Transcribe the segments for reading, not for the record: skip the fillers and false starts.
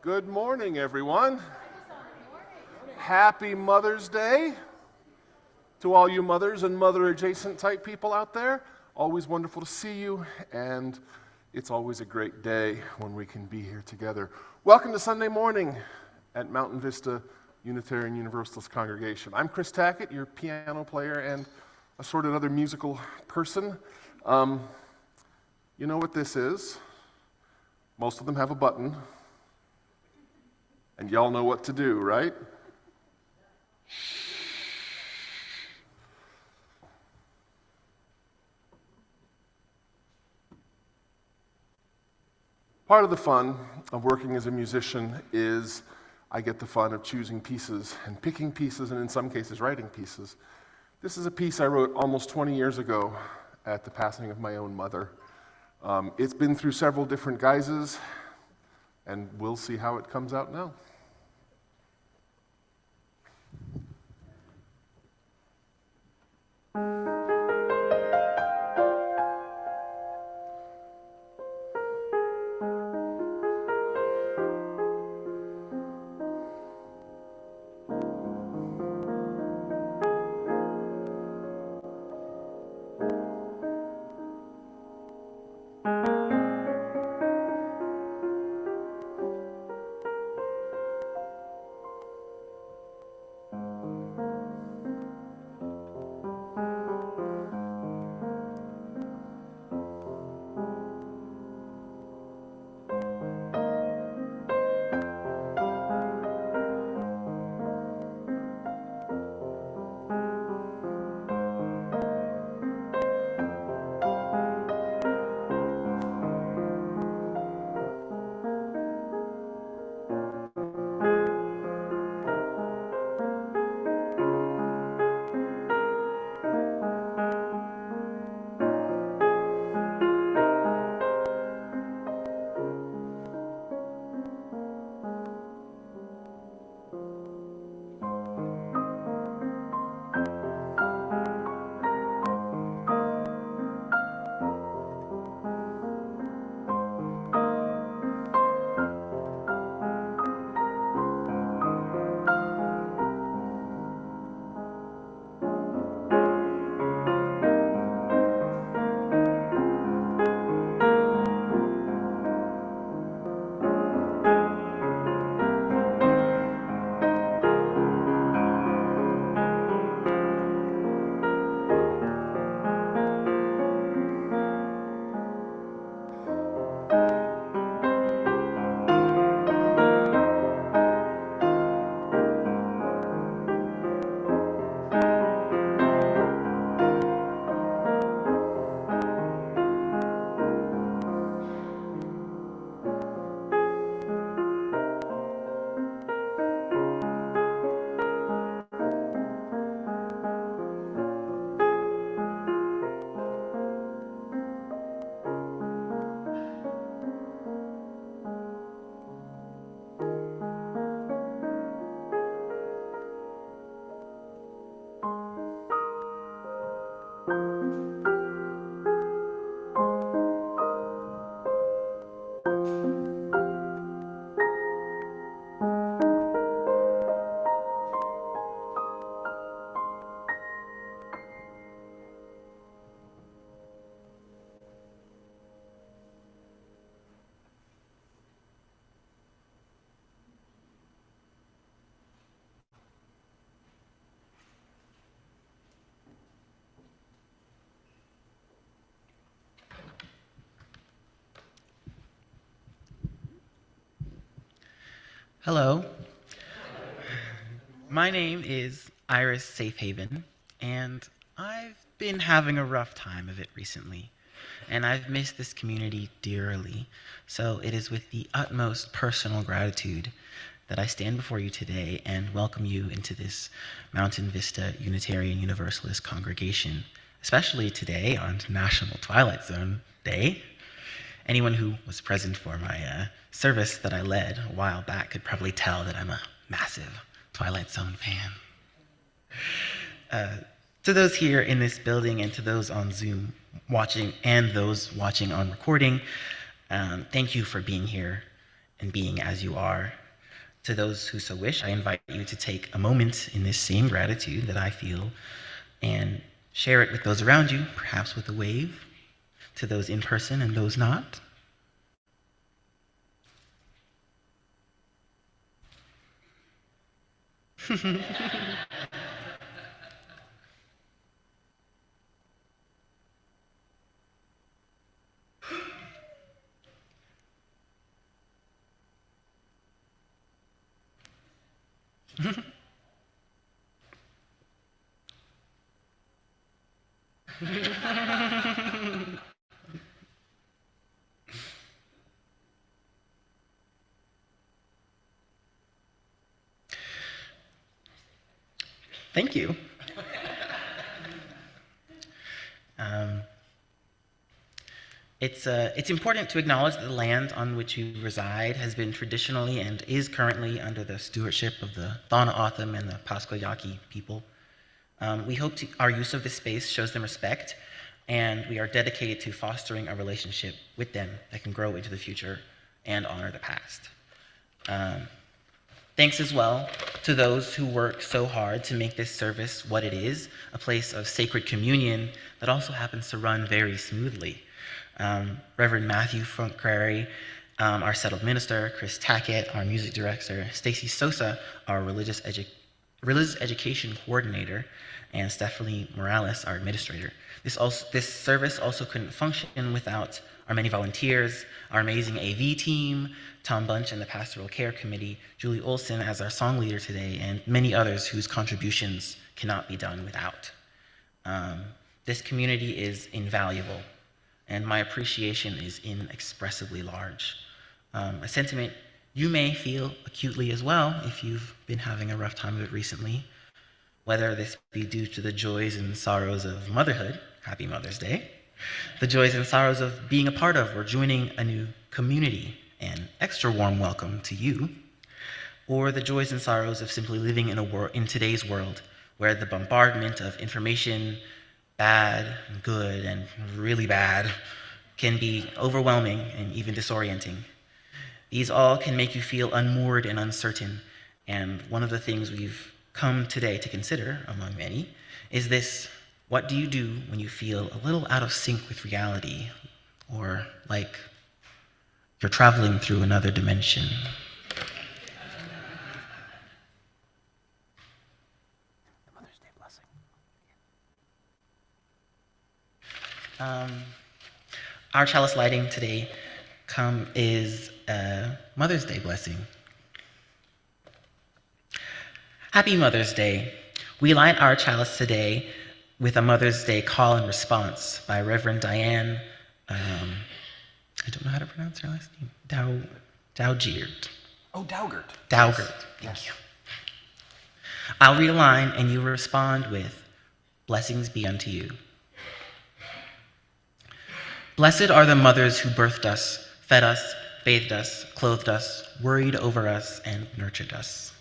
Good morning, everyone. Happy Mother's Day to all you mothers and mother-adjacent type people out there. Always wonderful to see you, and it's always a great day when we can be here together. Welcome to Sunday morning at Mountain Vista Unitarian Universalist Congregation. I'm Chris Tackett, your piano player and assorted other musical person. You know what this is? Most of them have a button. And y'all know what to do, right? Part of the fun of working as a musician is I get the fun of choosing pieces and picking pieces and in some cases writing pieces. This is a piece I wrote almost 20 years ago at the passing of my own mother. It's been through several different guises, and we'll see how it comes out now. Hello. My name is Iris Safehaven, and I've been having a rough time of it recently, and I've missed this community dearly. So it is with the utmost personal gratitude that I stand before you today and welcome you into this Mountain Vista Unitarian Universalist congregation, especially today on National Twilight Zone Day. Anyone who was present for my service that I led a while back could probably tell that I'm a massive Twilight Zone fan. To those here in this building and to those on Zoom watching and those watching on recording, thank you for being here and being as you are. To those who so wish, I invite you to take a moment in this same gratitude that I feel and share it with those around you, perhaps with a wave, to those in person and those not. Thank you. It's important to acknowledge that the land on which we reside has been traditionally and is currently under the stewardship of the Thana Otham and the Pasquayaki people. We hope our use of this space shows them respect, and we are dedicated to fostering a relationship with them that can grow into the future and honor the past. Thanks as well to those who work so hard to make this service what it is, a place of sacred communion that also happens to run very smoothly. Reverend Matthew Funk-Crary, our settled minister, Chris Tackett, our music director, Stacy Sosa, our religious education coordinator, and Stephanie Morales, our administrator. This service also couldn't function without our many volunteers, our amazing AV team, Tom Bunch and the Pastoral Care Committee, Julie Olson as our song leader today, and many others whose contributions cannot be done without. This community is invaluable, and my appreciation is inexpressibly large. A sentiment you may feel acutely as well if you've been having a rough time of it recently, whether this be due to the joys and sorrows of motherhood, happy Mother's Day, the joys and sorrows of being a part of or joining a new community, an extra warm welcome to you, or the joys and sorrows of simply living in today's world where the bombardment of information, bad, good, and really bad, can be overwhelming and even disorienting. These all can make you feel unmoored and uncertain, and one of the things we've come today to consider, among many, is this: what do you do when you feel a little out of sync with reality, or like you're traveling through another dimension? Mother's Day blessing. Our chalice lighting today is a Mother's Day blessing. Happy Mother's Day. We light our chalice today with a Mother's Day call and response by Reverend Diane, I don't know how to pronounce her last name, Daugert. Oh, Daugert. Daugert, thank you. I'll read a line and you respond with, "Blessings be unto you." Blessed are the mothers who birthed us, fed us, bathed us, clothed us, worried over us, and nurtured us.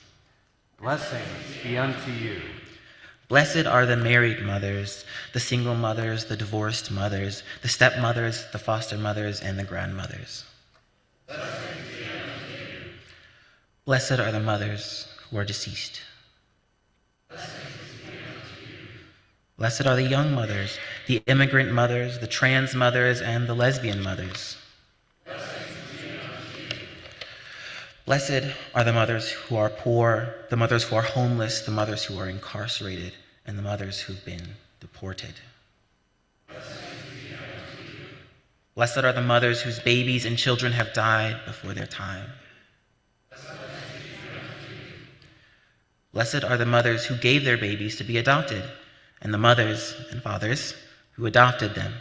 Blessings be unto you. Blessed are the married mothers, the single mothers, the divorced mothers, the stepmothers, the foster mothers, and the grandmothers. Blessings be unto you. Blessed are the mothers who are deceased. Blessings be unto you. Blessed are the young mothers, the immigrant mothers, the trans mothers, and the lesbian mothers. Blessed are the mothers who are poor, the mothers who are homeless, the mothers who are incarcerated, and the mothers who've been deported. Blessed are the mothers whose babies and children have died before their time. Blessed are the mothers who gave their babies to be adopted, and the mothers and fathers who adopted them.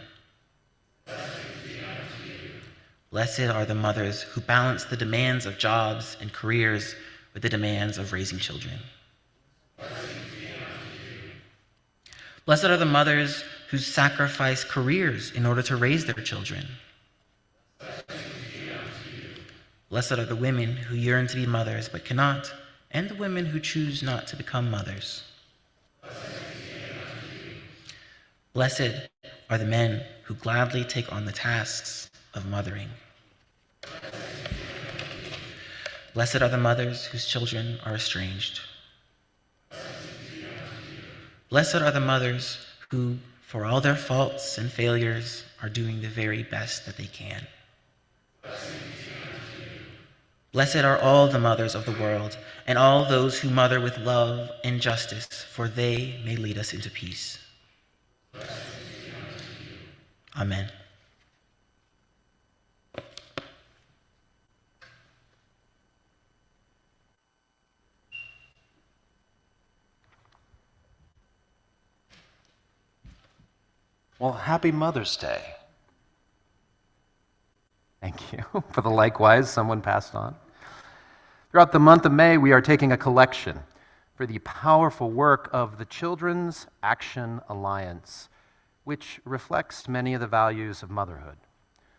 Blessed are the mothers who balance the demands of jobs and careers with the demands of raising children. Blessed are the mothers who sacrifice careers in order to raise their children. Blessed are the women who yearn to be mothers but cannot, and the women who choose not to become mothers. Blessed are the men who gladly take on the tasks of mothering. Blessed are the mothers whose children are estranged. Blessed are the mothers who, for all their faults and failures, are doing the very best that they can. Blessed are all the mothers of the world, and all those who mother with love and justice, for they may lead us into peace. Amen. Well, happy Mother's Day. Thank you. For the likewise, someone passed on. Throughout the month of May, we are taking a collection for the powerful work of the Children's Action Alliance, which reflects many of the values of motherhood.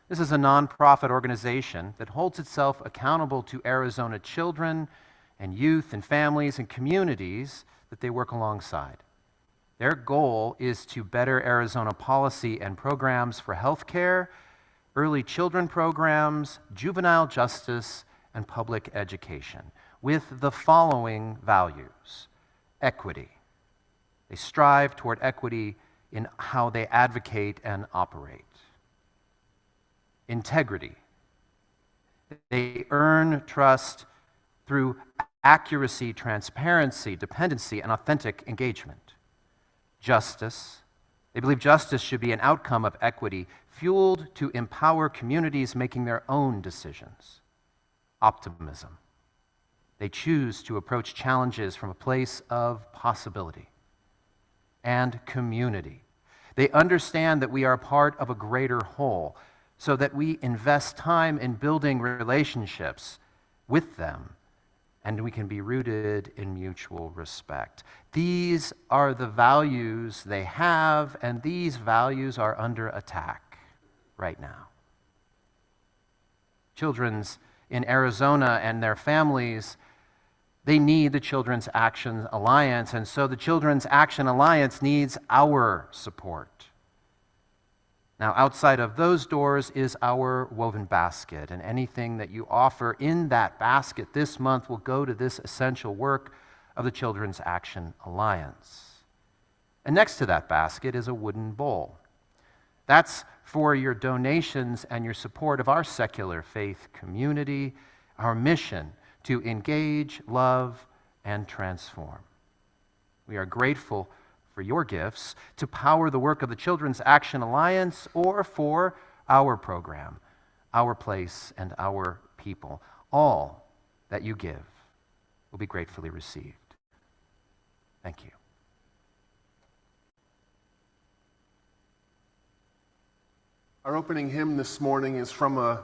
This is a nonprofit organization that holds itself accountable to Arizona children and youth and families and communities that they work alongside. Their goal is to better Arizona policy and programs for healthcare, early children programs, juvenile justice, and public education with the following values. Equity. They strive toward equity in how they advocate and operate. Integrity. They earn trust through accuracy, transparency, dependency, and authentic engagement. Justice. They believe justice should be an outcome of equity, fueled to empower communities making their own decisions. Optimism. They choose to approach challenges from a place of possibility. And community. They understand that we are part of a greater whole, so that we invest time in building relationships with them, and we can be rooted in mutual respect. These are the values they have, and these values are under attack right now. Children's in Arizona and their families, they need the Children's Action Alliance, and so the Children's Action Alliance needs our support. Now, outside of those doors is our woven basket, and anything that you offer in that basket this month will go to this essential work of the Children's Action Alliance. And next to that basket is a wooden bowl. That's for your donations and your support of our secular faith community, our mission to engage, love, and transform. We are grateful for your gifts to power the work of the Children's Action Alliance or for our program, our place, and our people. All that you give will be gratefully received. Thank you. Our opening hymn this morning is from the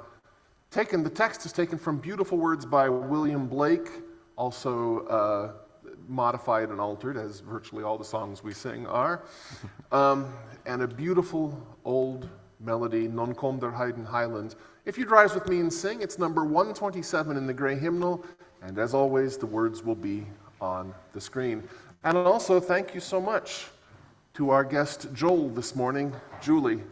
text is taken from Beautiful Words by William Blake, also modified and altered, as virtually all the songs we sing are. And a beautiful old melody, Non kom der Heiden Heiland. If you'd rise with me and sing, it's number 127 in the gray hymnal, and as always, the words will be on the screen. And also, thank you so much to our guest Joel this morning, Julie.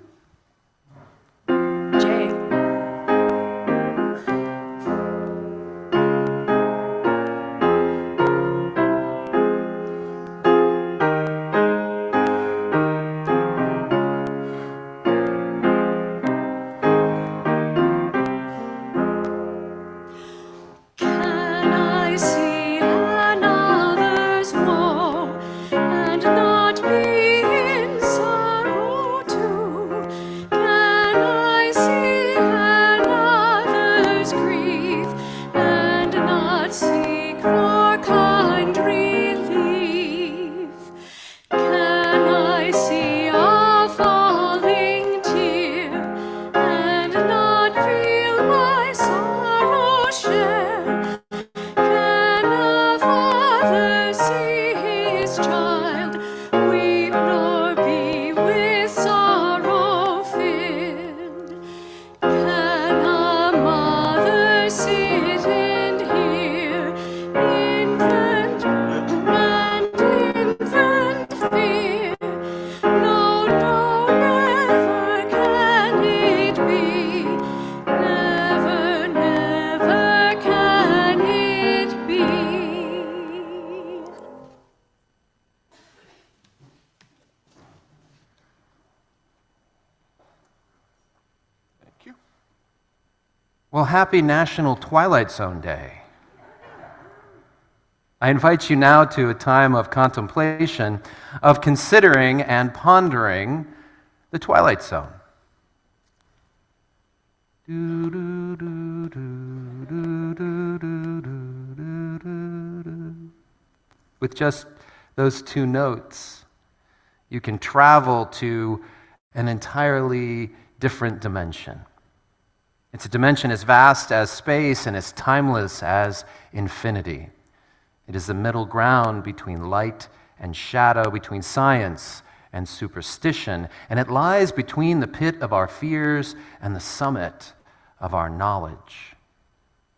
Never can Well, happy National Twilight Zone Day. I invite you now to a time of contemplation, of considering and pondering the Twilight Zone. With just those two notes, you can travel to an entirely different dimension. It's a dimension as vast as space and as timeless as infinity. It is the middle ground between light and shadow, between science and superstition, and it lies between the pit of our fears and the summit of our knowledge.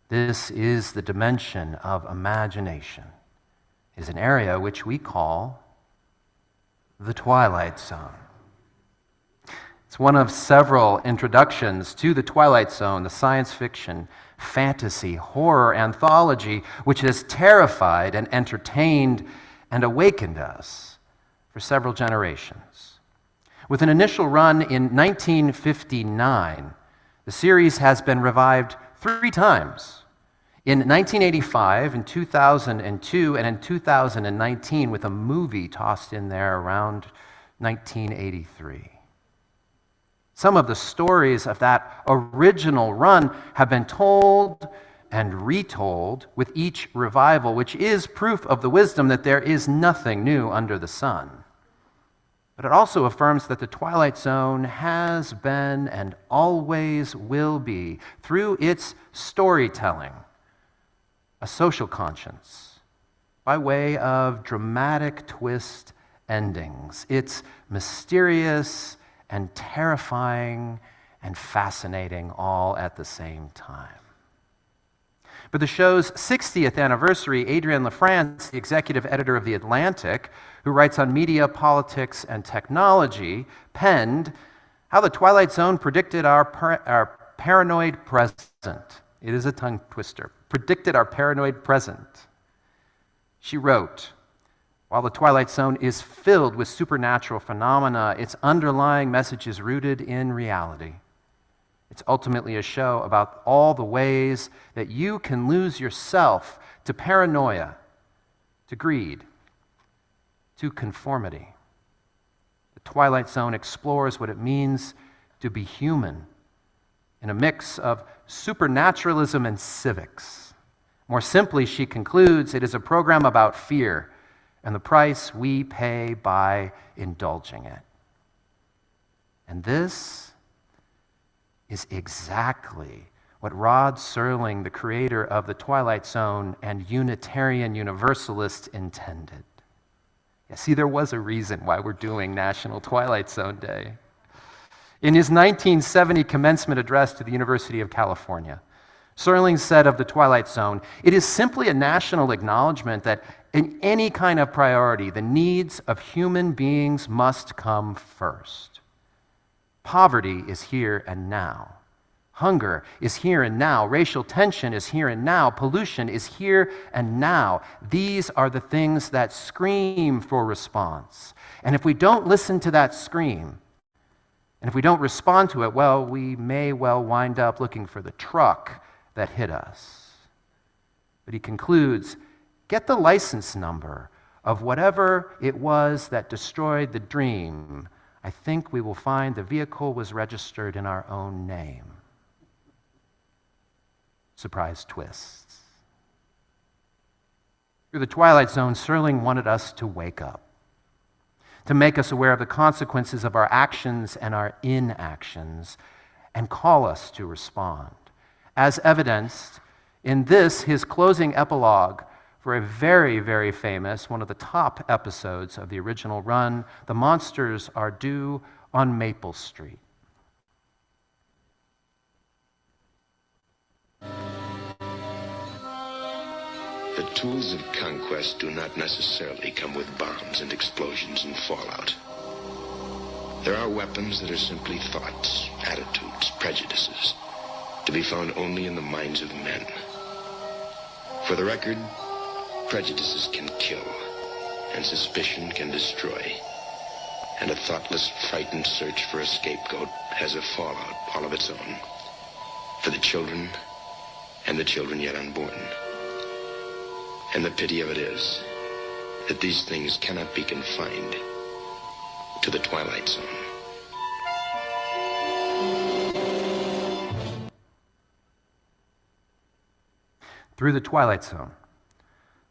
This is the dimension of imagination. It is an area which we call the Twilight Zone. It's one of several introductions to the Twilight Zone, the science fiction, fantasy, horror anthology, which has terrified and entertained and awakened us for several generations. With an initial run in 1959, the series has been revived 3 times. In 1985, in 2002, and in 2019, with a movie tossed in there around 1983. Some of the stories of that original run have been told and retold with each revival, which is proof of the wisdom that there is nothing new under the sun. But it also affirms that the Twilight Zone has been and always will be, through its storytelling, a social conscience by way of dramatic twist endings. It's mysterious and terrifying and fascinating all at the same time. But the show's 60th anniversary, Adrienne LaFrance, the executive editor of The Atlantic, who writes on media, politics, and technology, penned how the Twilight Zone predicted our paranoid present. It is a tongue twister. Predicted our paranoid present. She wrote, "While the Twilight Zone is filled with supernatural phenomena, its underlying message is rooted in reality. It's ultimately a show about all the ways that you can lose yourself to paranoia, to greed, to conformity. The Twilight Zone explores what it means to be human in a mix of supernaturalism and civics. More simply, she concludes, it is a program about fear and the price we pay by indulging it." And this is exactly what Rod Serling, the creator of the Twilight Zone and Unitarian Universalist, intended. Yeah, see, there was a reason why we're doing National Twilight Zone Day. In his 1970 commencement address to the University of California, Serling said of the Twilight Zone, "It is simply a national acknowledgement that in any kind of priority, the needs of human beings must come first. Poverty is here and now. Hunger is here and now. Racial tension is here and now. Pollution is here and now. These are the things that scream for response. And if we don't listen to that scream, and if we don't respond to it, well, we may well wind up looking for the truck that hit us." But he concludes, "Get the license number of whatever it was that destroyed the dream. I think we will find the vehicle was registered in our own name." Surprise twists. Through the Twilight Zone, Serling wanted us to wake up, to make us aware of the consequences of our actions and our inactions, and call us to respond, as evidenced in this, his closing epilogue for a very, very famous, one of the top episodes of the original run, The Monsters Are Due on Maple Street. The tools of conquest do not necessarily come with bombs and explosions and fallout. There are weapons that are simply thoughts, attitudes, prejudices, to be found only in the minds of men. For the record, prejudices can kill, and suspicion can destroy, and a thoughtless, frightened search for a scapegoat has a fallout all of its own. for the children and the children yet unborn. And the pity of it is that these things cannot be confined to the Twilight Zone. Through the Twilight Zone,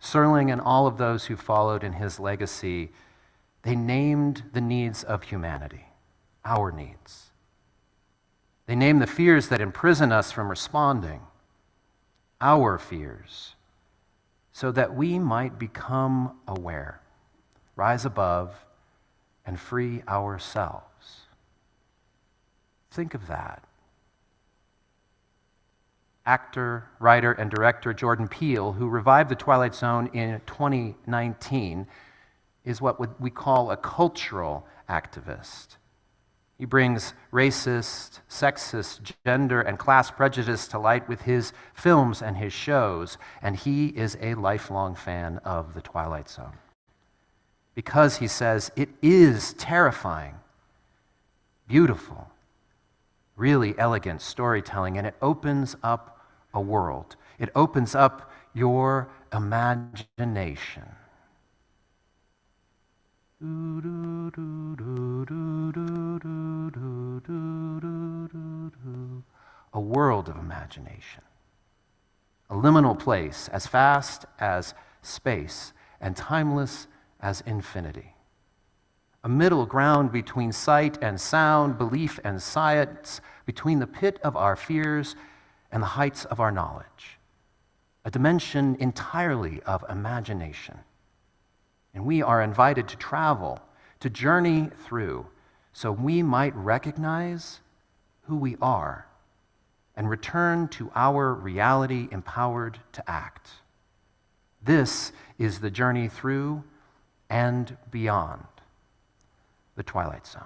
Serling and all of those who followed in his legacy, they named the needs of humanity, our needs. They named the fears that imprison us from responding, our fears, so that we might become aware, rise above, and free ourselves. Think of that. Actor, writer, and director Jordan Peele, who revived The Twilight Zone in 2019, is what we call a cultural activist. He brings racist, sexist, gender, and class prejudice to light with his films and his shows, and he is a lifelong fan of The Twilight Zone. Because, he says, it is terrifying, beautiful, really elegant storytelling, and it opens up a world. It opens up your imagination. A world of imagination. A liminal place as vast as space and timeless as infinity. A middle ground between sight and sound, belief and science, between the pit of our fears and the heights of our knowledge. A dimension entirely of imagination. And we are invited to travel, to journey through, so we might recognize who we are and return to our reality empowered to act. This is the journey through and beyond the Twilight Zone.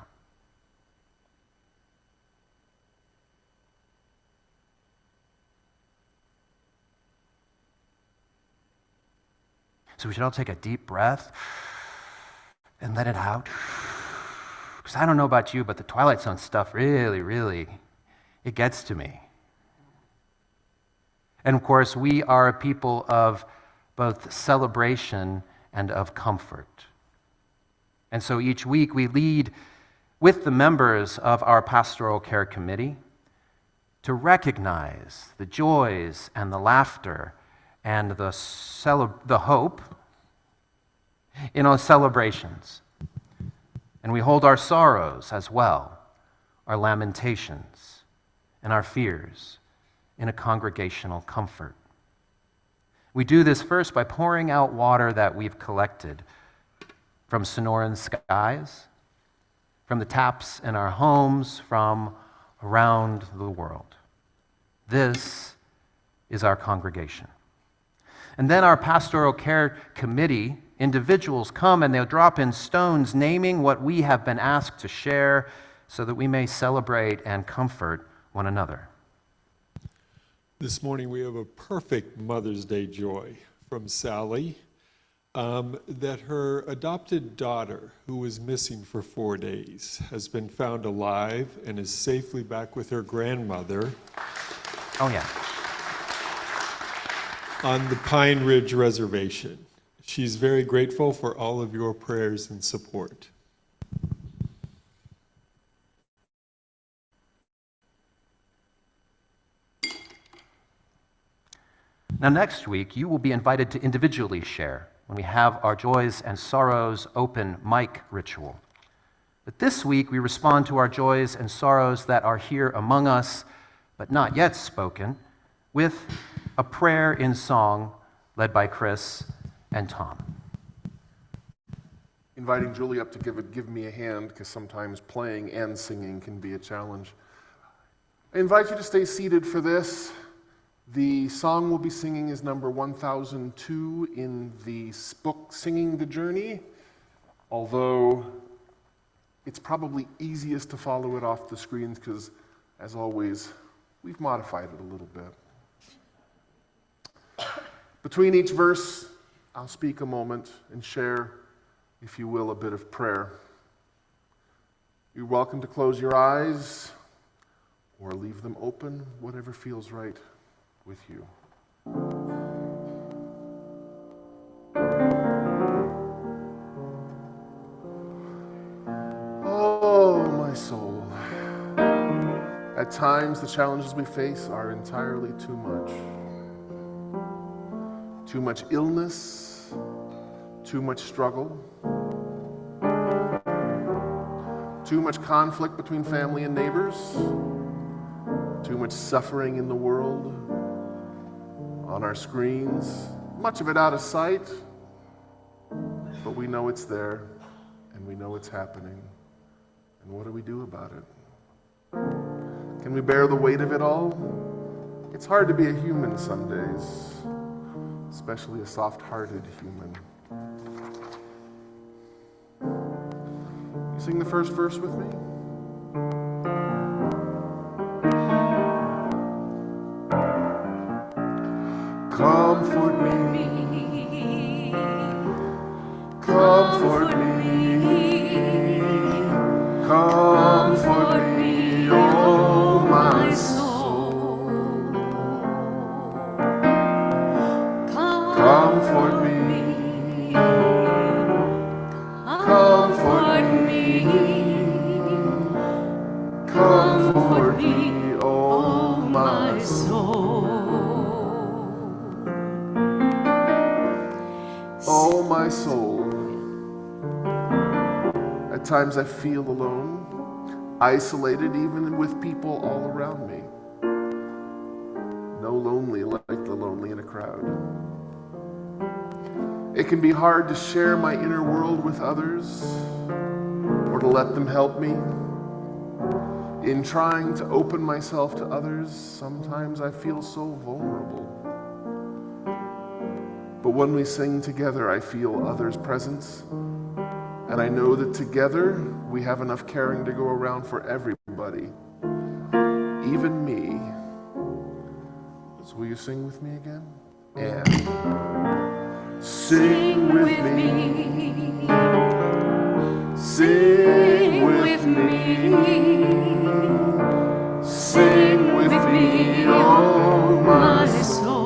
So we should all take a deep breath and let it out. Because I don't know about you, but the Twilight Zone stuff really, it gets to me. And of course, we are a people of both celebration and of comfort. And so each week we lead with the members of our pastoral care committee to recognize the joys and the laughter and the hope in our celebrations. And we hold our sorrows as well, our lamentations and our fears in a congregational comfort. We do this first by pouring out water that we've collected from Sonoran skies, from the taps in our homes, from around the world. This is our congregation. And then our pastoral care committee, individuals come and they'll drop in stones naming what we have been asked to share so that we may celebrate and comfort one another. This morning we have a perfect Mother's Day joy from Sally, that her adopted daughter, who was missing for 4 days, has been found alive and is safely back with her grandmother. Oh yeah. On the Pine Ridge Reservation. She's very grateful for all of your prayers and support. Now next week, you will be invited to individually share when we have our Joys and Sorrows open mic ritual. But this week, we respond to our joys and sorrows that are here among us, but not yet spoken, with a prayer in song led by Chris and Tom. Inviting Julie up to give me a hand, because sometimes playing and singing can be a challenge. I invite you to stay seated for this. The song we'll be singing is number 1002 in the book Singing the Journey, although it's probably easiest to follow it off the screens because, as always, we've modified it a little bit. Between each verse, I'll speak a moment and share, if you will, a bit of prayer. You're welcome to close your eyes or leave them open, whatever feels right with you. Oh, my soul. At times, the challenges we face are entirely too much. Too much illness, too much struggle, too much conflict between family and neighbors, too much suffering in the world, on our screens, much of it out of sight, but we know it's there, and we know it's happening. And what do we do about it? Can we bear the weight of it all? It's hard to be a human some days, especially a soft-hearted human. You sing the first verse with me? Comfort me, comfort me, comfort me, oh my soul. Comfort me, comfort me, comfort me, oh my soul. Oh my soul. At times I feel alone, isolated even with people all around me. No lonely like the lonely in a crowd. It can be hard to share my inner world with others or to let them help me. In trying to open myself to others, sometimes I feel so vulnerable. But when we sing together, I feel others' presence, and I know that together we have enough caring to go around for everybody, even me. So will you sing with me again? And sing with me, sing with me, sing with me, oh my soul.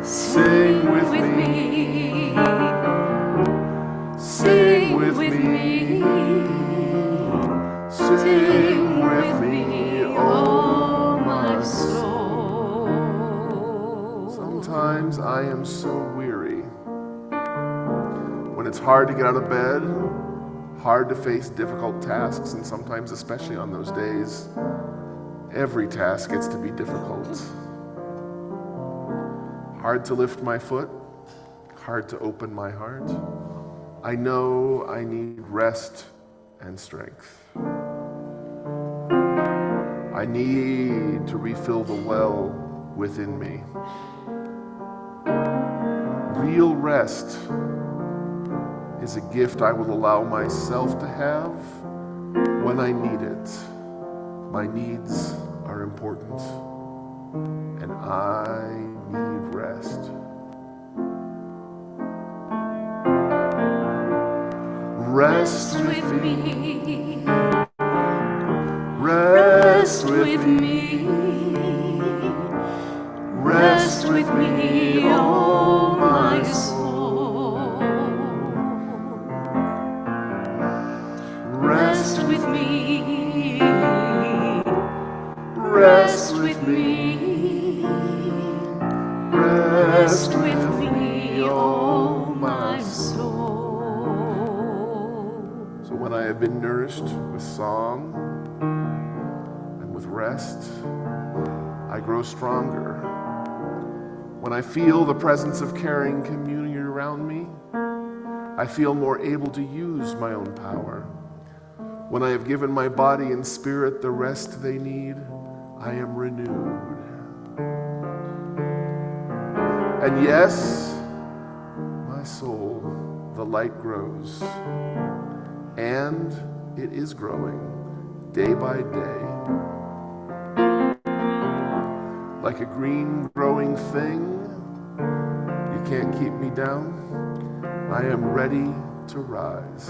Sing with me, sing with me, sing with me, oh my soul. Sometimes I am so weary when it's hard to get out of bed, hard to face difficult tasks, and sometimes, especially on those days, every task gets to be difficult. Hard to lift my foot, hard to open my heart. I know I need rest and strength. I need to refill the well within me. Real rest is a gift I will allow myself to have when I need it. My needs are important, and I need rest. Rest with me, rest with me, rest with me, oh my soul. Rest with me, rest with me, rest with me, oh my soul. So when I have been nourished with song and with rest, I grow stronger. When I feel the presence of caring community around me, I feel more able to use my own power. When I have given my body and spirit the rest they need, I am renewed. And yes, my soul, the light grows, and it is growing day by day. Like a green growing thing, you can't keep me down. I am ready to rise.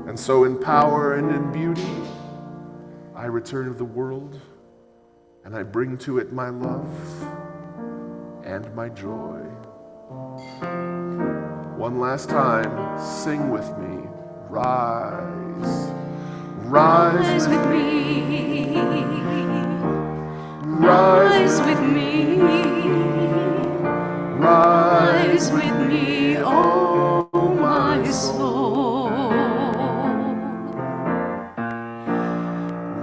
And so in power and in beauty, I return to the world, and I bring to it my love and my joy. One last time, sing with me, rise, rise with me, rise with me, rise with me, oh my soul.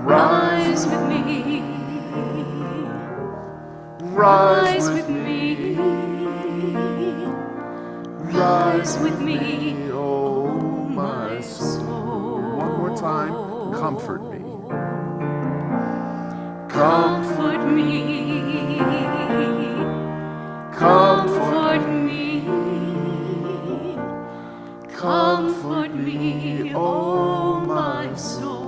Rise with me, rise with me, rise with me, oh my soul. One more time, comfort me. Comfort me, comfort me, comfort me, oh my soul.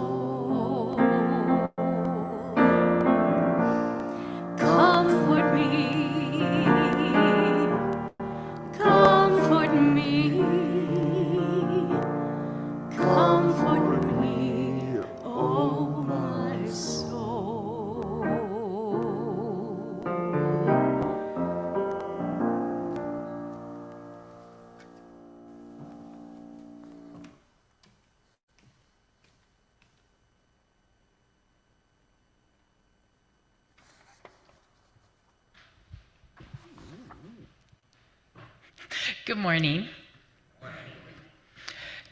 Comfort me, comfort me, comfort me, oh my soul. Good morning.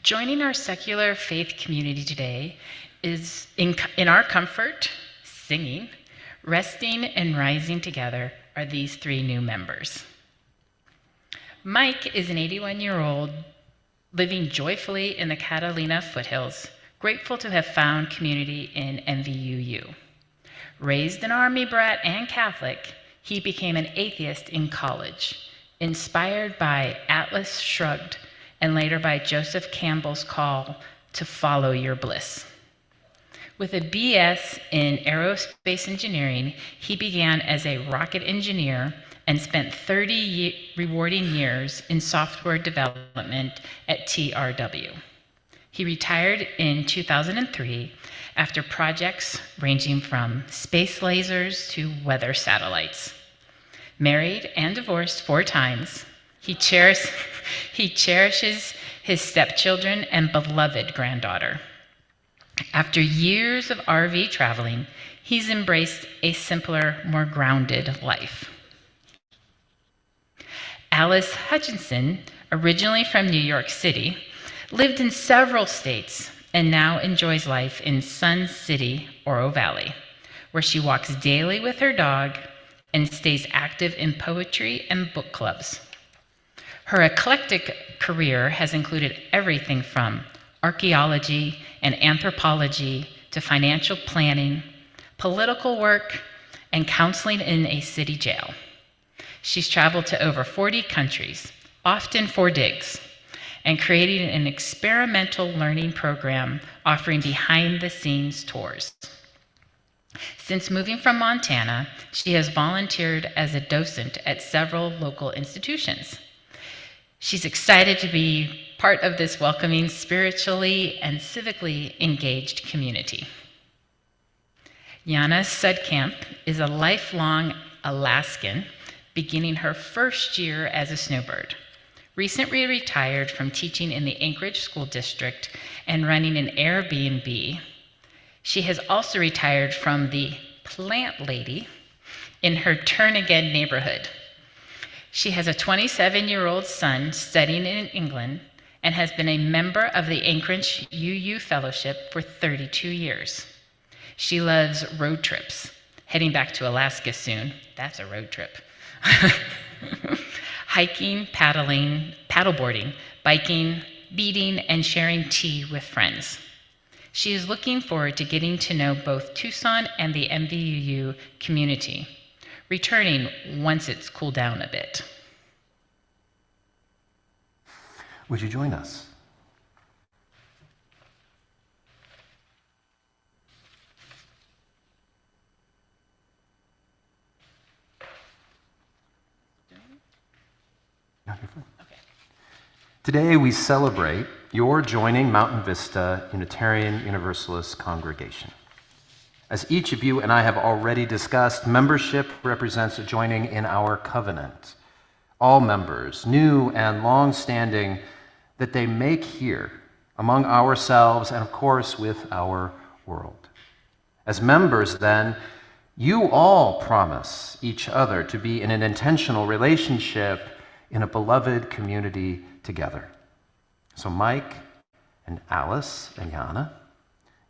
Joining our secular faith community today is in our comfort, singing, resting, and rising together are these three new members. Mike is an 81-year-old living joyfully in the Catalina foothills, grateful to have found community in MVUU. Raised an Army brat and Catholic, he became an atheist in college, inspired by Atlas Shrugged and later by Joseph Campbell's call to follow your bliss. With a BS in aerospace engineering, he began as a rocket engineer and spent 30 rewarding years in software development at TRW. He retired in 2003 after projects ranging from space lasers to weather satellites. Married and divorced 4 times, he cherishes his stepchildren and beloved granddaughter. After years of RV traveling, he's embraced a simpler, more grounded life. Alice Hutchinson, originally from New York City, lived in several states and now enjoys life in Sun City, Oro Valley, where she walks daily with her dog and stays active in poetry and book clubs. Her eclectic career has included everything from archaeology and anthropology to financial planning, political work, and counseling in a city jail. She's traveled to over 40 countries, often for digs, and created an experimental learning program offering behind-the-scenes tours. Since moving from Montana, she has volunteered as a docent at several local institutions. She's excited to be part of this welcoming, spiritually and civically engaged community. Jana Sudkamp is a lifelong Alaskan, beginning her first year as a snowbird. Recently retired from teaching in the Anchorage School District and running an Airbnb. She has also retired from the plant lady in her Turnagain neighborhood. She has a 27-year-old son studying in England and has been a member of the Anchorage UU Fellowship for 32 years. She loves road trips, heading back to Alaska soon. That's a road trip. Hiking, paddling, paddleboarding, biking, beading, and sharing tea with friends. She is looking forward to getting to know both Tucson and the MVUU community, returning once it's cooled down a bit. Would you join us? No, you're fine. Okay. Today we celebrate you're joining Mountain Vista Unitarian Universalist congregation. As each of you and I have already discussed, membership represents a joining in our covenant. All members, new and long-standing, that they make here among ourselves and, of course, with our world. As members, then, you all promise each other to be in an intentional relationship in a beloved community together. So Mike and Alice and Yana,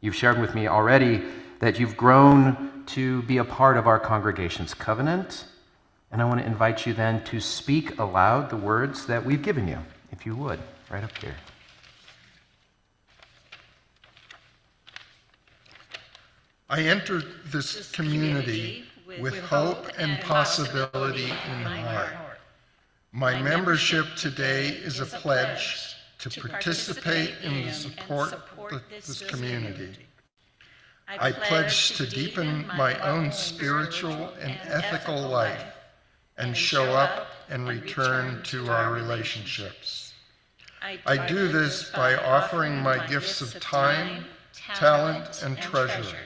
you've shared with me already that you've grown to be a part of our congregation's covenant, and I want to invite you then to speak aloud the words that we've given you, if you would, right up here. I entered this community with hope and possibility in heart. My membership today is a pledge to participate in the support of this community. I pledge to deepen my own spiritual and ethical life and show up and return to our relationships. I do this by offering my gifts of time, talent, and treasure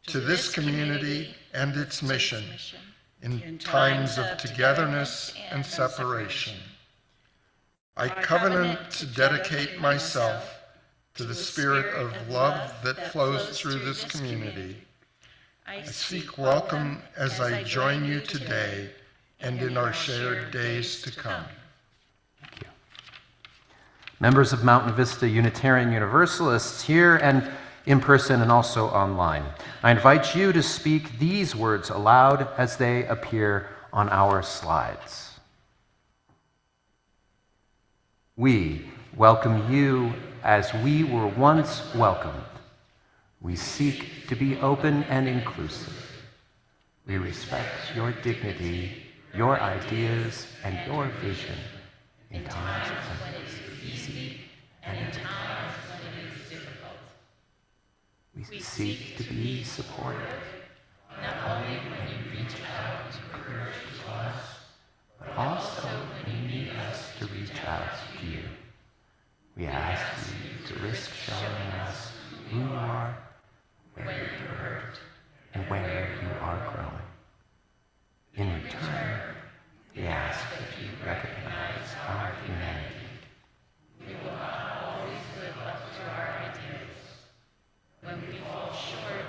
to this community and its mission in times of togetherness and separation. I covenant to dedicate myself to the spirit of love that flows through this community. I seek welcome as I join you today and in our shared days to come. Thank you. Members of Mountain Vista Unitarian Universalists here and in person and also online, I invite you to speak these words aloud as they appear on our slides. We welcome you as we were once welcomed. We seek to be open and inclusive. We respect your dignity, your ideas, and your vision in times when it's easy and in times when it is difficult. We seek to be supportive, not only when you reach out to encourage to us, but also when you need us to reach out to you. We ask you to risk showing us who you are, where you're hurt, and where you are growing. In return, we ask that you recognize our humanity. We will not always live up to our ideals. When we fall short,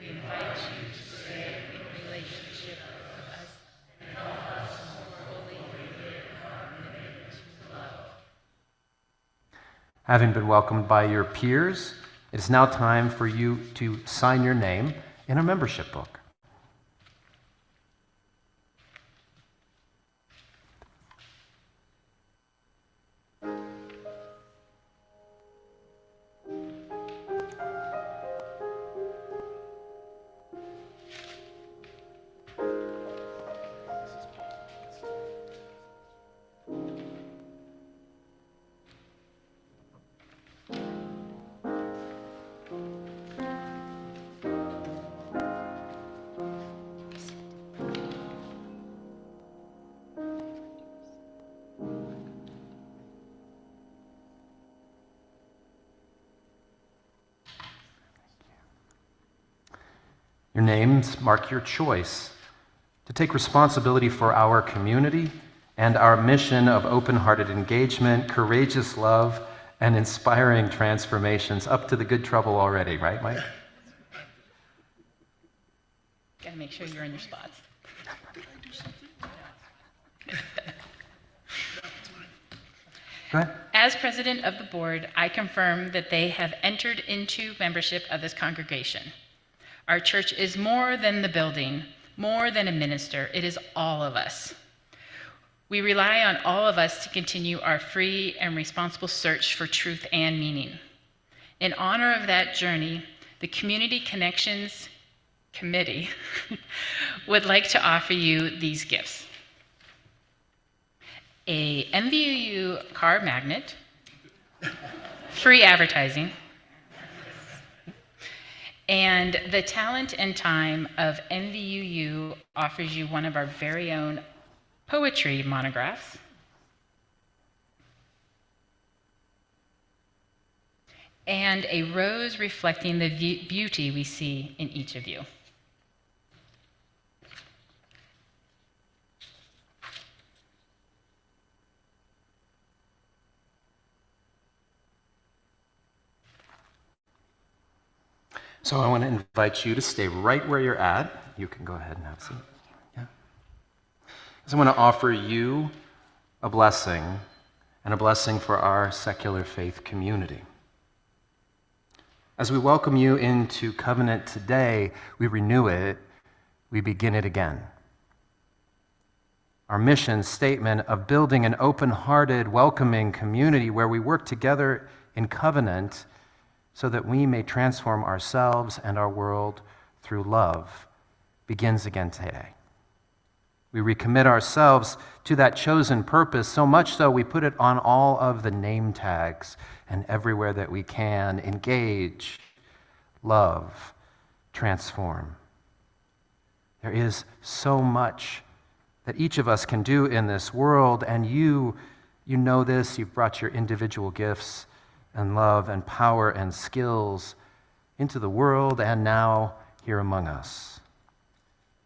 we invite you to stay in relationship with us and help us more fully live our commitment to love. Having been welcomed by your peers, it is now time for you to sign your name in a membership book. Your names mark your choice to take responsibility for our community and our mission of open-hearted engagement, courageous love, and inspiring transformations. Up to the good trouble already, right, Mike? Gotta make sure you're in your spots. Go ahead. As president of the board, I confirm that they have entered into membership of this congregation. Our church is more than the building, more than a minister. It is all of us. We rely on all of us to continue our free and responsible search for truth and meaning. In honor of that journey, the Community Connections Committee would like to offer you these gifts. A MVUU car magnet, free advertising, and the talent and time of MVUU offers you one of our very own poetry monographs, and a rose reflecting the beauty we see in each of you. So I want to invite you to stay right where you're at. You can go ahead and have a seat. Yeah. So I want to offer you a blessing, and a blessing for our secular faith community. As we welcome you into covenant today, we renew it, we begin it again. Our mission statement of building an open-hearted, welcoming community where we work together in covenant so that we may transform ourselves and our world through love begins again today. We recommit ourselves to that chosen purpose, so much so we put it on all of the name tags and everywhere that we can. Engage, love, transform. There is so much that each of us can do in this world, and you know this. You've brought your individual gifts and love and power and skills into the world and now here among us.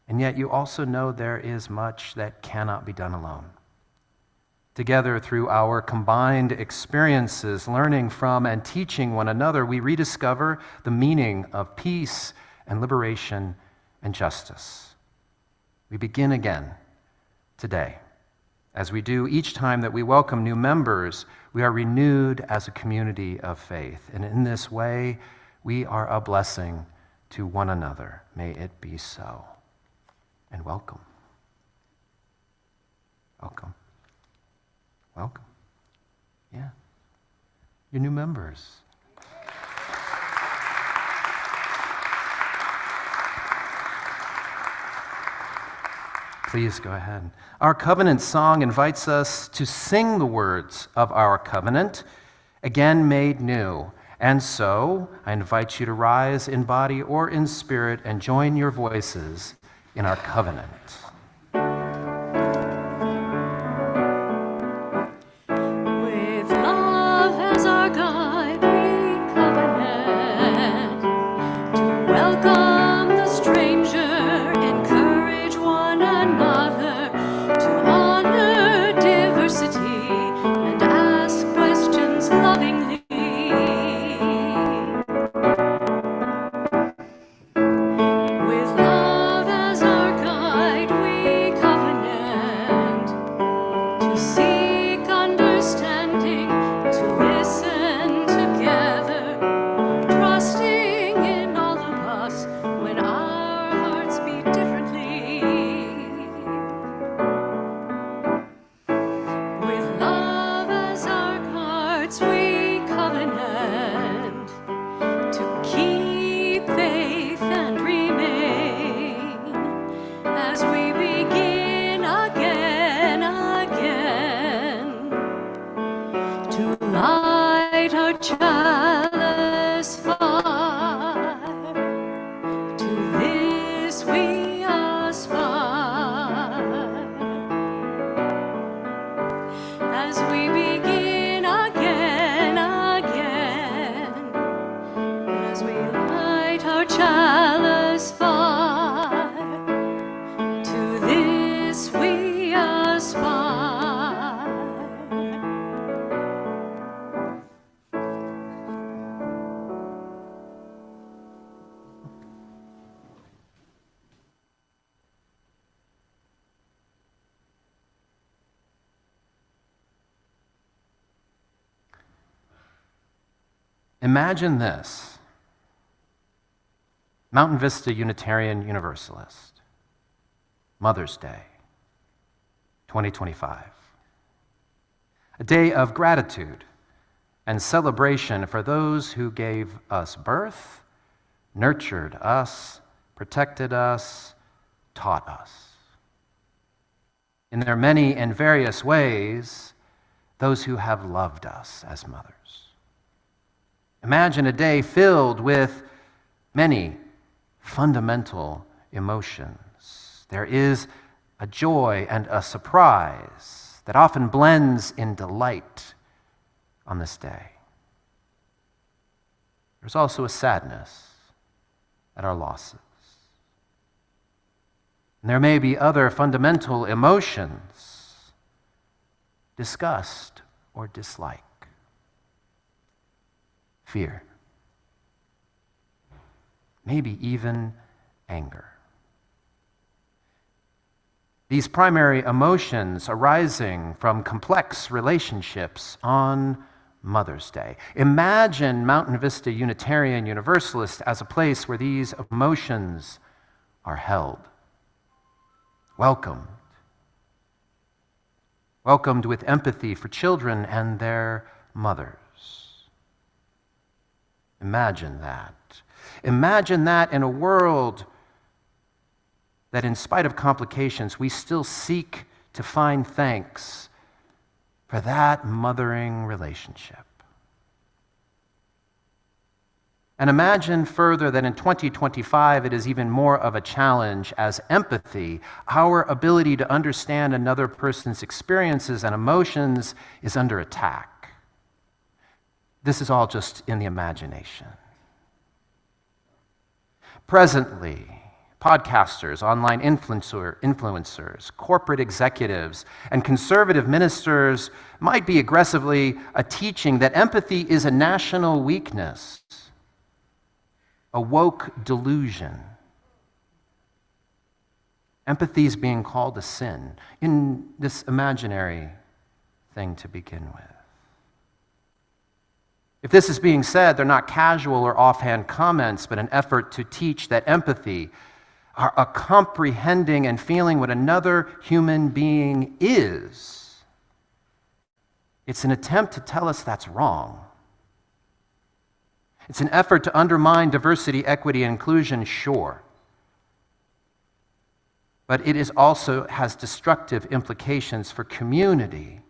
And yet you also know there is much that cannot be done alone. Together, through our combined experiences, learning from and teaching one another, we rediscover the meaning of peace and liberation and justice. We begin again today. As we do each time that we welcome new members, we are renewed as a community of faith. And in this way, we are a blessing to one another. May it be so. And welcome. Welcome. Welcome. Yeah. Your new members. Please go ahead. Our covenant song invites us to sing the words of our covenant, again made new. And so I invite you to rise in body or in spirit and join your voices in our covenant. With love as our guide, we covenant to welcome the stranger, encourage one another, to honor diversity and ask questions lovingly. With love as our guide, we covenant to seek understanding, to listen together, trusting in all of us when our hearts beat differently. With love as our guards, we covenant to keep faith and remain as we begin again, to light our chalice fire. To this we aspire as we begin again, as we light our chalice fire. To this we aspire. Imagine this. Mountain Vista Unitarian Universalist. Mother's Day, 2025. A day of gratitude and celebration for those who gave us birth, nurtured us, protected us, taught us. In their many and various ways, those who have loved us as mothers. Imagine a day filled with many fundamental emotions. There is a joy and a surprise that often blends in delight on this day. there's also a sadness at our losses. And there may be other fundamental emotions, disgust or dislike, fear, maybe even anger. These primary emotions arising from complex relationships on Mother's Day. Imagine Mountain Vista Unitarian Universalist as a place where these emotions are held, welcomed with empathy for children and their mothers. Imagine that. Imagine that in a world that, in spite of complications, we still seek to find thanks for that mothering relationship. And imagine further that in 2025 it is even more of a challenge as empathy, our ability to understand another person's experiences and emotions, is under attack. This is all just in the imagination. Presently, podcasters, online influencers, corporate executives, and conservative ministers might be aggressively teaching that empathy is a national weakness, a woke delusion. Empathy is being called a sin in this imaginary thing to begin with. If this is being said, they're not casual or offhand comments, but an effort to teach that empathy, a comprehending and feeling what another human being is, it's an attempt to tell us that's wrong. It's an effort to undermine diversity, equity, and inclusion, sure. But it also has destructive implications for community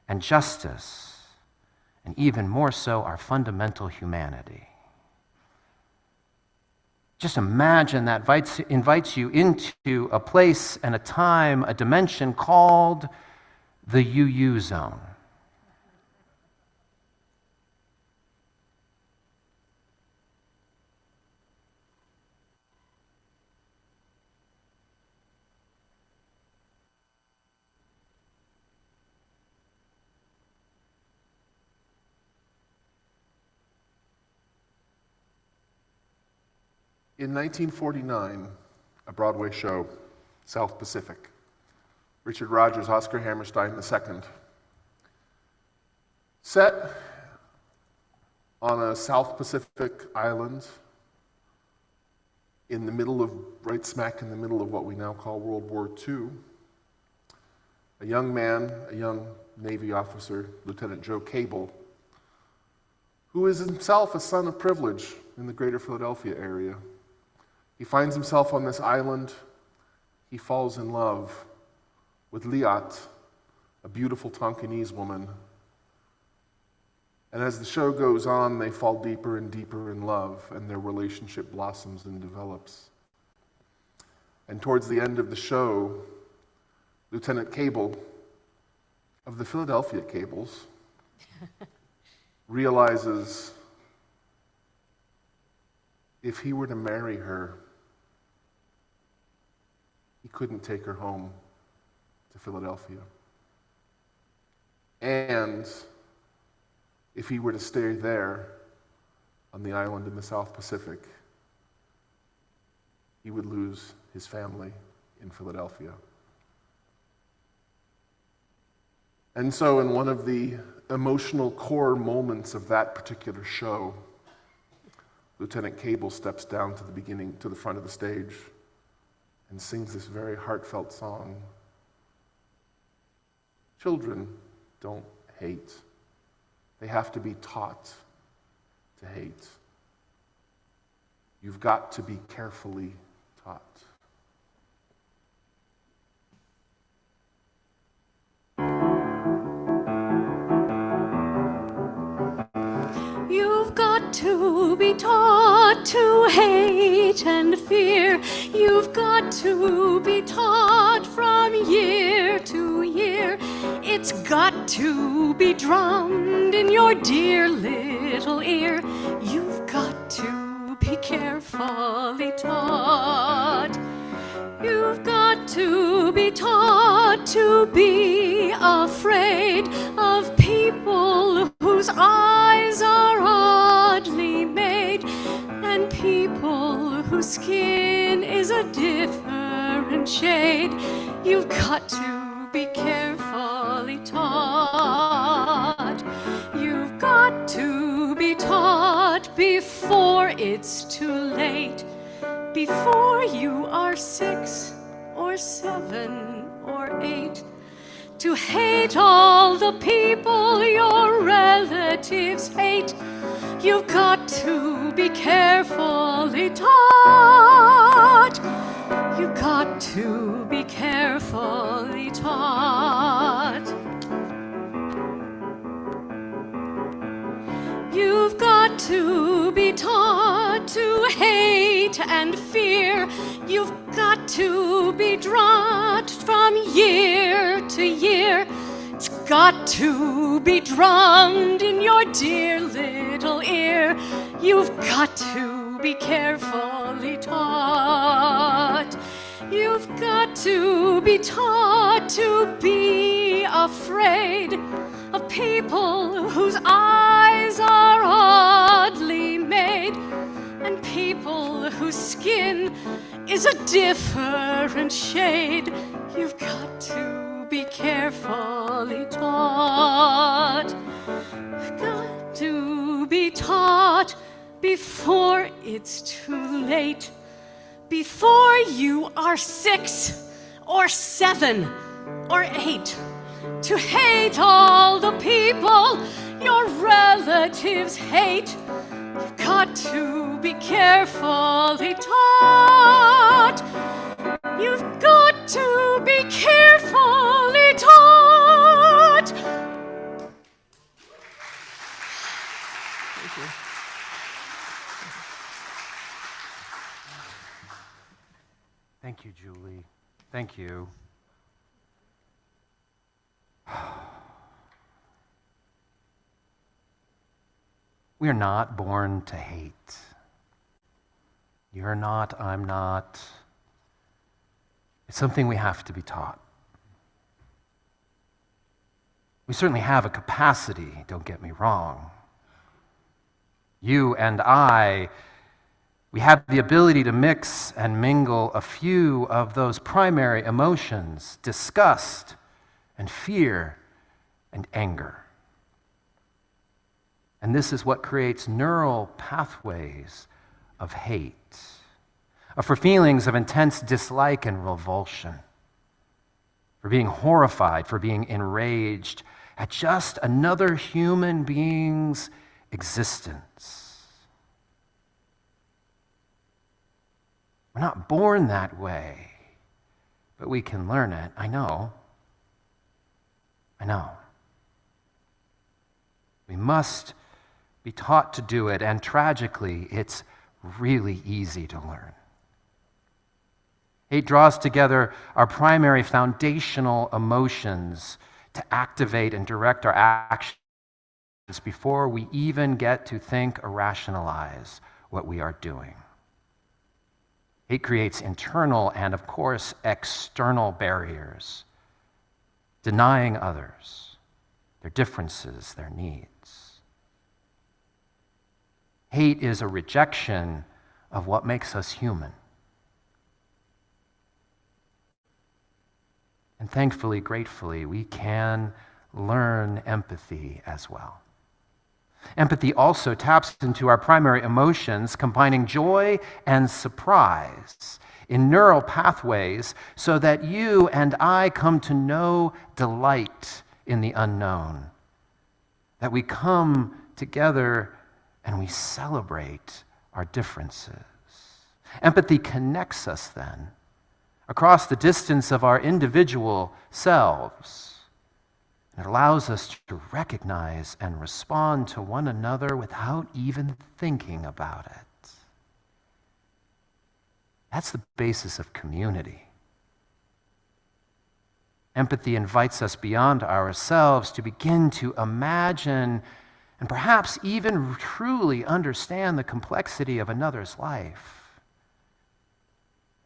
and justice, and even more so, our fundamental humanity. Just imagine that invites you into a place and a time, a dimension called the UU zone. In 1949, a Broadway show, South Pacific, Richard Rodgers, Oscar Hammerstein II, set on a South Pacific island in the middle of, right smack in the middle of what we now call World War II. A young man, a young Navy officer, Lieutenant Joe Cable, who is himself a son of privilege in the greater Philadelphia area. He finds himself on this island. He falls in love with Liat, a beautiful Tonkinese woman. And as the show goes on, they fall deeper and deeper in love, and their relationship blossoms and develops. And towards the end of the show, Lieutenant Cable of the Philadelphia Cables realizes if he were to marry her, he couldn't take her home to Philadelphia. And if he were to stay there on the island in the South Pacific, he would lose his family in Philadelphia. And so in one of the emotional core moments of that particular show, Lieutenant Cable steps down to the front of the stage and sings this very heartfelt song. Children don't hate. They have to be taught to hate. You've got to be carefully taught. You've got to be taught to hate and fear. You've got to be taught from year to year. It's got to be drummed in your dear little ear. You've got carefully taught. You've got to be taught to be afraid of people whose eyes are oddly made, and people whose skin is a different shade. You've got to be carefully taught. You've got to be taught before it's too late, before you are 6 or 7 or 8, to hate all the people your relatives hate. You've got to be carefully taught. You've got to be carefully taught. You've got to be taught to hate and fear. You've got to be draught from year to year. It's got to be drummed in your dear little ear. You've got to be carefully taught. You've got to be taught to be afraid of people whose eyes are oddly made, and people whose skin is a different shade. You've got to be carefully taught. Got to be taught before it's too late, before you are 6 or 7 or 8, to hate all the people your relatives hate. You've got to be carefully taught. You've got to be carefully taught. Thank you, Julie. Thank you. We are not born to hate. You're not, I'm not. It's something we have to be taught. We certainly have a capacity, don't get me wrong. You and I, we have the ability to mix and mingle a few of those primary emotions, disgust and fear and anger. And this is what creates neural pathways of hate, for feelings of intense dislike and revulsion, for being horrified, for being enraged at just another human being's existence. We're not born that way, but we can learn it. I know. We must be taught to do it, and tragically, it's really easy to learn. Hate draws together our primary foundational emotions to activate and direct our actions before we even get to think or rationalize what we are doing. Hate creates internal and, of course, external barriers, denying others their differences, their needs. Hate is a rejection of what makes us human. And thankfully, gratefully, we can learn empathy as well. Empathy also taps into our primary emotions, combining joy and surprise in neural pathways so that you and I come to know delight in the unknown, that we come together and we celebrate our differences. Empathy connects us then across the distance of our individual selves. It allows us to recognize and respond to one another without even thinking about it. That's the basis of community. Empathy invites us beyond ourselves to begin to imagine and perhaps even truly understand the complexity of another's life.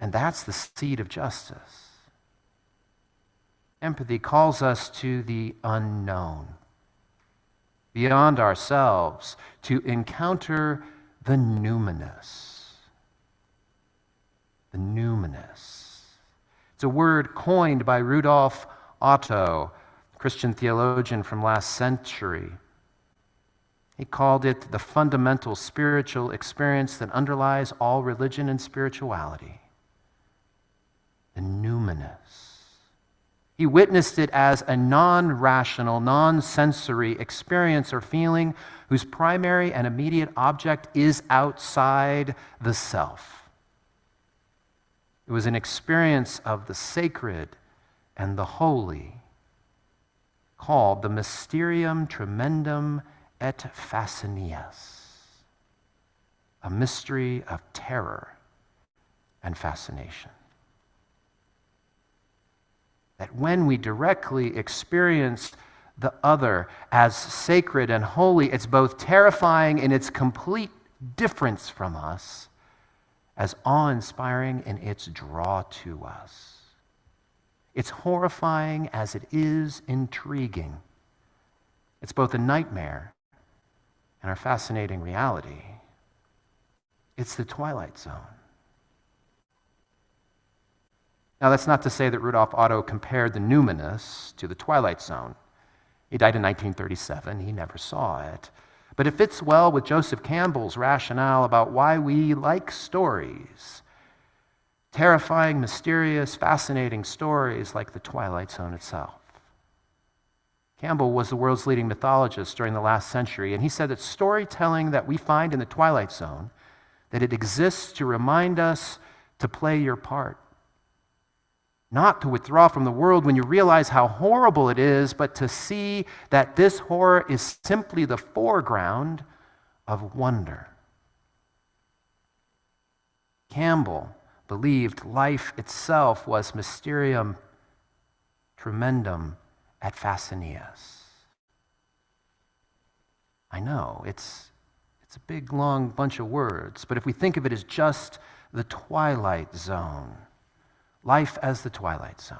And that's the seed of justice. Empathy calls us to the unknown, beyond ourselves, to encounter the numinous. The numinous. It's a word coined by Rudolf Otto, Christian theologian from last century. He called it the fundamental spiritual experience that underlies all religion and spirituality. The numinous. He witnessed it as a non-rational, non-sensory experience or feeling whose primary and immediate object is outside the self. It was an experience of the sacred and the holy, called the Mysterium Tremendum et Fascinius, a mystery of terror and fascination. That when we directly experience the other as sacred and holy, it's both terrifying in its complete difference from us, as awe-inspiring in its draw to us. It's horrifying as it is intriguing. It's both a nightmare and our fascinating reality. It's the Twilight Zone. Now, that's not to say that Rudolf Otto compared the numinous to the Twilight Zone. He died in 1937. He never saw it. But it fits well with Joseph Campbell's rationale about why we like stories. Terrifying, mysterious, fascinating stories like the Twilight Zone itself. Campbell was the world's leading mythologist during the last century, and he said that storytelling that we find in the Twilight Zone, that it exists to remind us to play your part. Not to withdraw from the world when you realize how horrible it is, but to see that this horror is simply the foreground of wonder. Campbell believed life itself was mysterium tremendum et fascinius. I know, it's a big, long bunch of words, but if we think of it as just the Twilight Zone, life as the Twilight Zone,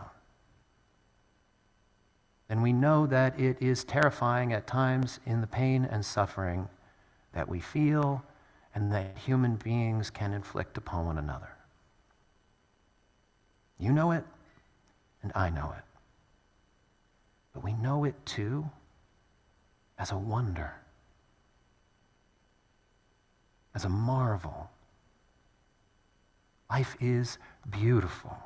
then we know that it is terrifying at times in the pain and suffering that we feel and that human beings can inflict upon one another. You know it, and I know it. But we know it too as a wonder, as a marvel. Life is beautiful.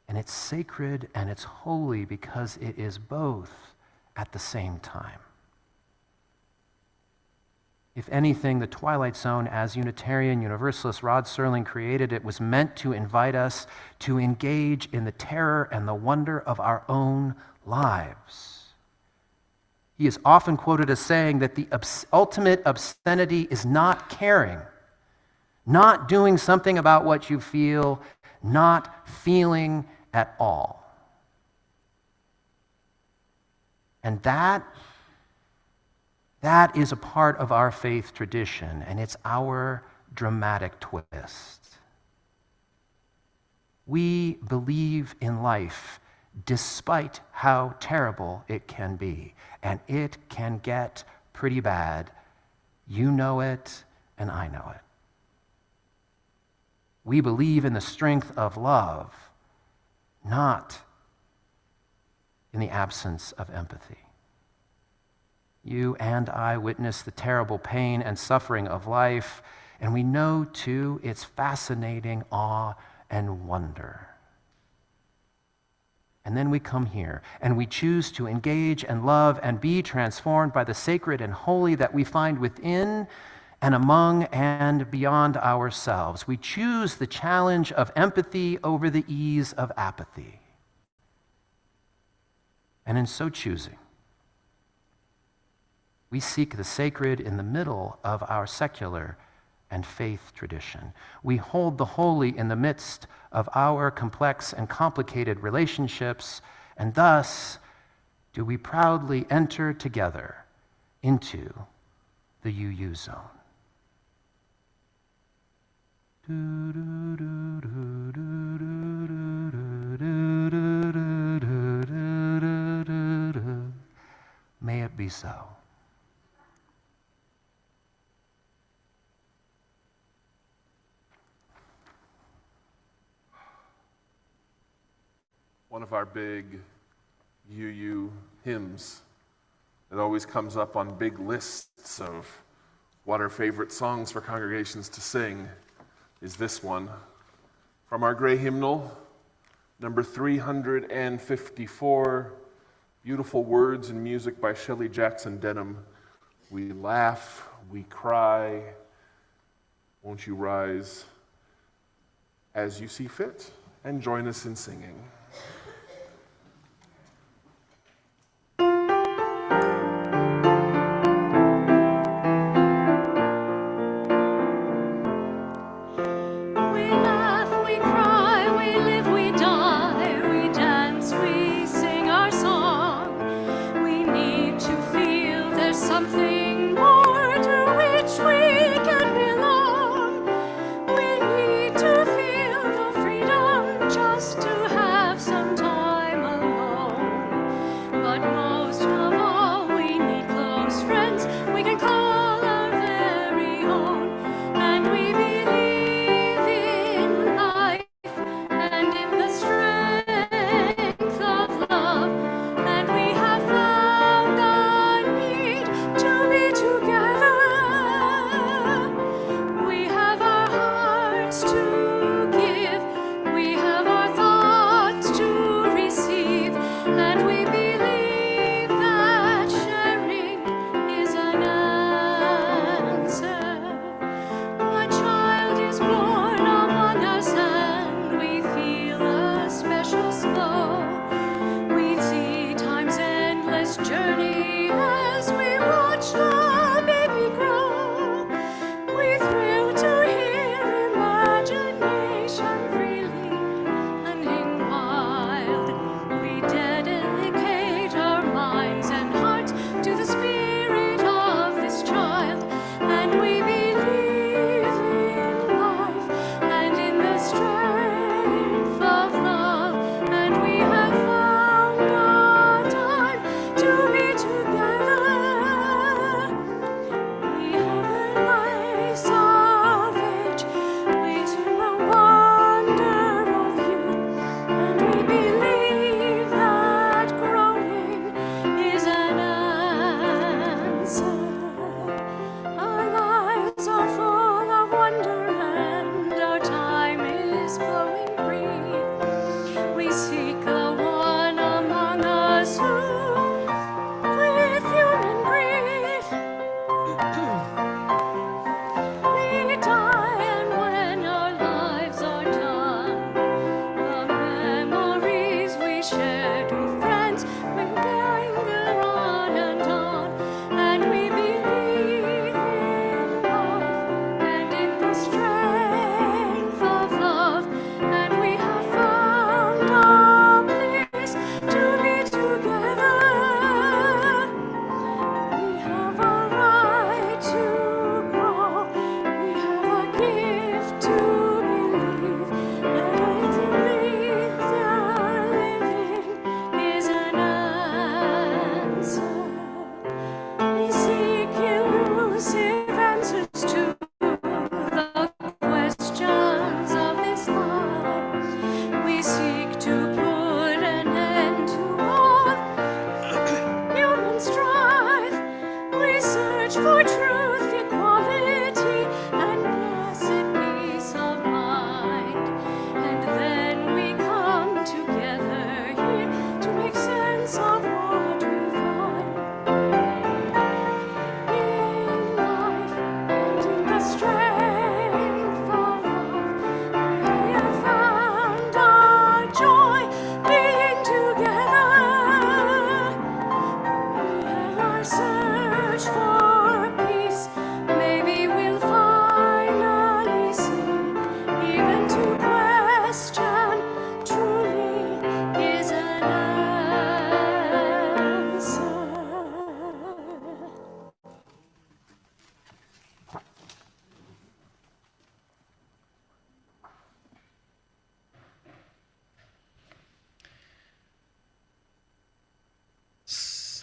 And it's sacred and it's holy because it is both at the same time. If anything, the Twilight Zone, as Unitarian Universalist Rod Serling created it, was meant to invite us to engage in the terror and the wonder of our own lives. He is often quoted as saying that the ultimate obscenity is not caring, not doing something about what you feel, not feeling at all. And that is a part of our faith tradition, and it's our dramatic twist. We believe in life despite how terrible it can be, and it can get pretty bad. You know it, and I know it. We believe in the strength of love, not in the absence of empathy. You and I witness the terrible pain and suffering of life, and we know, too, its fascinating awe and wonder. And then we come here, and we choose to engage and love and be transformed by the sacred and holy that we find within and among and beyond ourselves. We choose the challenge of empathy over the ease of apathy. And in so choosing, we seek the sacred in the middle of our secular and faith tradition. We hold the holy in the midst of our complex and complicated relationships, and thus do we proudly enter together into the UU zone. May it be so. One of our big UU hymns that always comes up on big lists of what are favorite songs for congregations to sing is this one. From our gray hymnal, number 354, beautiful words and music by Shelley Jackson Denham. We laugh, we cry, won't you rise as you see fit and join us in singing. To have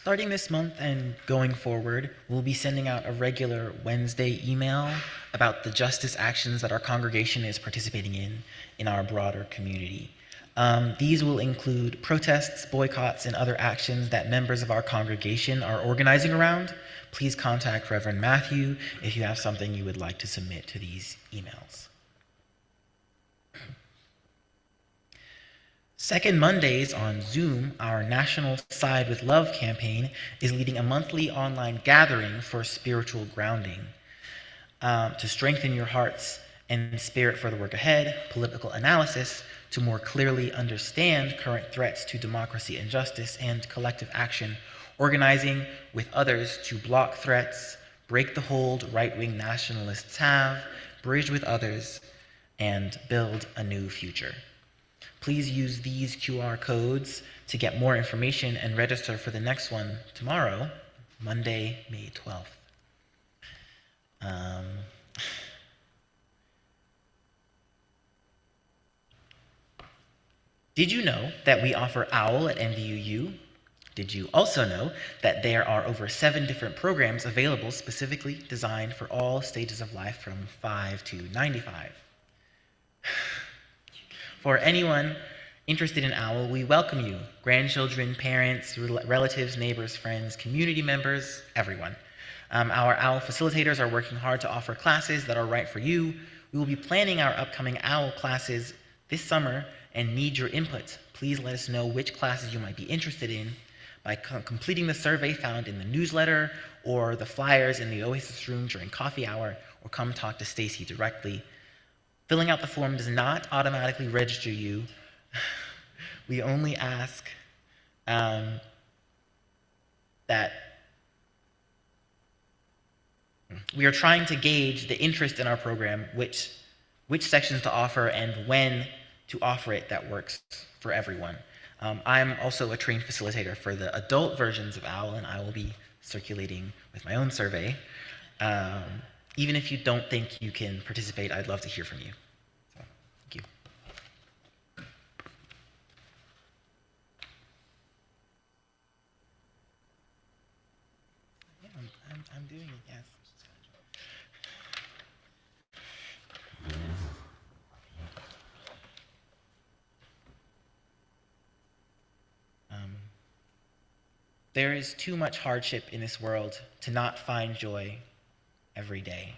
Starting this month and going forward, we'll be sending out a regular Wednesday email about the justice actions that our congregation is participating in our broader community. These will include protests, boycotts, and other actions that members of our congregation are organizing around. Please contact Reverend Matthew if you have something you would like to submit to these emails. Second Mondays on Zoom, our National Side with Love campaign is leading a monthly online gathering for spiritual grounding. To strengthen your hearts and spirit for the work ahead, political analysis, to more clearly understand current threats to democracy and justice, and collective action, organizing with others to block threats, break the hold right-wing nationalists have, bridge with others, and build a new future. Please use these QR codes to get more information and register for the next one tomorrow, Monday, May 12th. Did you know that we offer OWL at NVUU? Did you also know that there are over 7 different programs available specifically designed for all stages of life from 5 to 95? For anyone interested in OWL, we welcome you, grandchildren, parents, relatives, neighbors, friends, community members, everyone. Our OWL facilitators are working hard to offer classes that are right for you. We will be planning our upcoming OWL classes this summer and need your input. Please let us know which classes you might be interested in by completing the survey found in the newsletter or the flyers in the Oasis room during coffee hour, or come talk to Stacy directly. Filling out the form does not automatically register you. We only ask that we are trying to gauge the interest in our program, which sections to offer and when to offer it that works for everyone. I'm also a trained facilitator for the adult versions of OWL, and I will be circulating with my own survey. Even if you don't think you can participate, I'd love to hear from you. So, thank you. Yeah, I'm doing it, yes. There is too much hardship in this world to not find joy every day.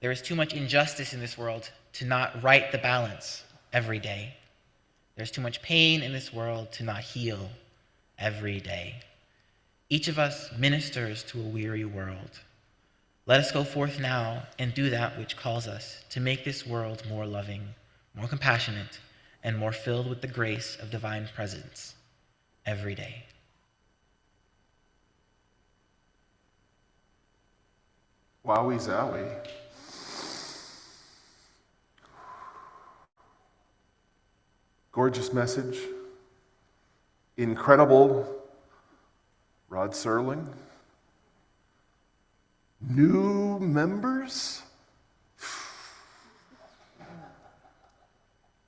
There is too much injustice in this world to not right the balance every day. There's too much pain in this world to not heal every day. Each of us ministers to a weary world. Let us go forth now and do that which calls us to make this world more loving, more compassionate, and more filled with the grace of divine presence every day. Wowie zowie. Gorgeous message. Incredible Rod Serling. New members.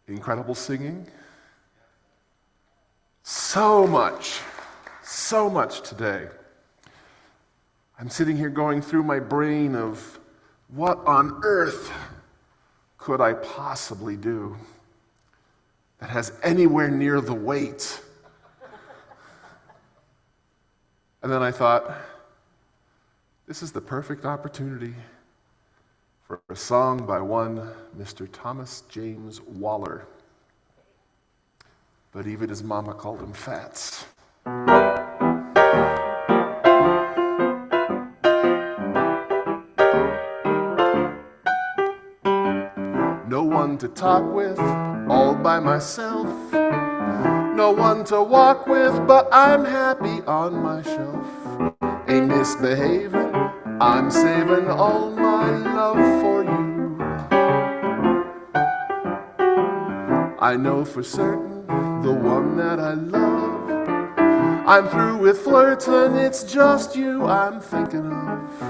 Incredible singing. So much today. I'm sitting here going through my brain of what on earth could I possibly do that has anywhere near the weight. And then I thought, this is the perfect opportunity for a song by one Mr. Thomas James Waller. But even his mama called him Fats. No one to talk with, all by myself. No one to walk with, but I'm happy on my shelf. Ain't misbehaving, I'm saving all my love for you. I know for certain the one that I love. I'm through with flirting, it's just you I'm thinking of.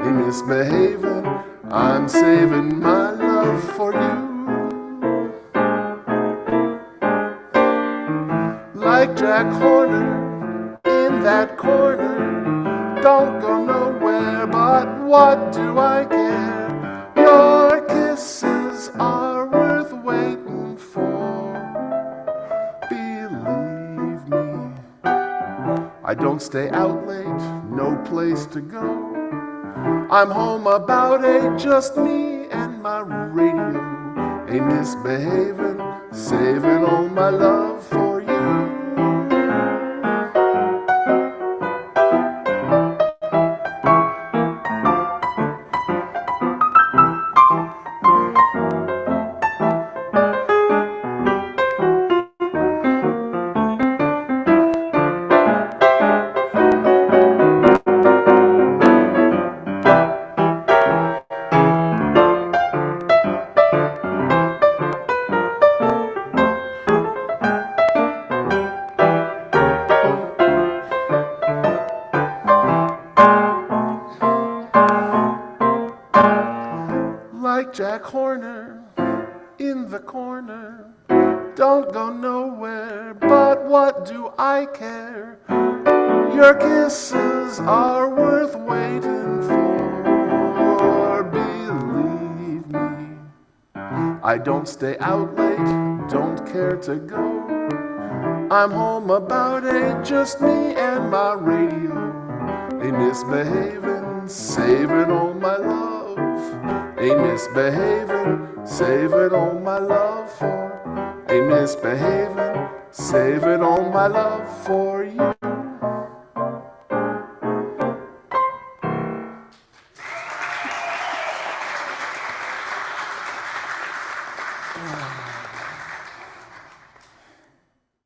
Ain't misbehaving, I'm saving my love for you. Like Jack Horner in that don't go nowhere, but what do I care? Your kisses are worth waiting for. Believe me, I don't stay out late, no place to go. I'm home about 8, just me and my radio. A misbehaving, saving all my love for you. Like Jack Horner in the corner, don't go nowhere, but what do I care? Your kisses are worth waiting for. Believe me, I don't stay out late, don't care to go. I'm home about 8, just me and my radio. A misbehaving, saving all my love. A misbehaving, saving all my love for. A misbehaving, saving all my love for you.